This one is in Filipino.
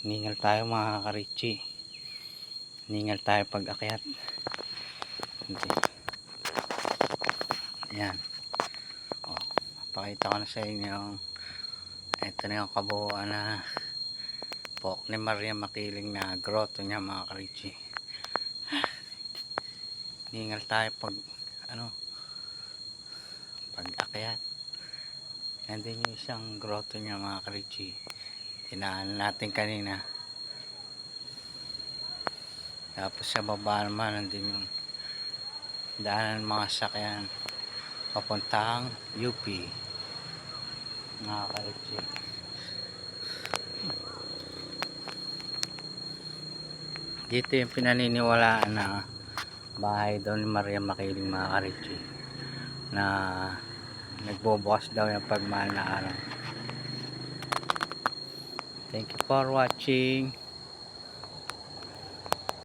Ningal tayo mga karichi. Ningal tayo pag akyat. Ayan. O, pakita ko na sa inyo. Ito na yung kabuuan na Pook ni Maria Makiling na grotto niya mga karichi. Ningal tayo pag pag akyat. Nandun yung isang grotto niya mga karichi. Tinaan natin kanina. Tapos sa baba naman nandun yung daanan mga sakyan papuntang UP mga karichi. Dito yung pinaniniwalaan na bahay daw ni Maria Makiling mga karichi, na nagbubukas daw yung pagmahal na araw. Thank you for watching.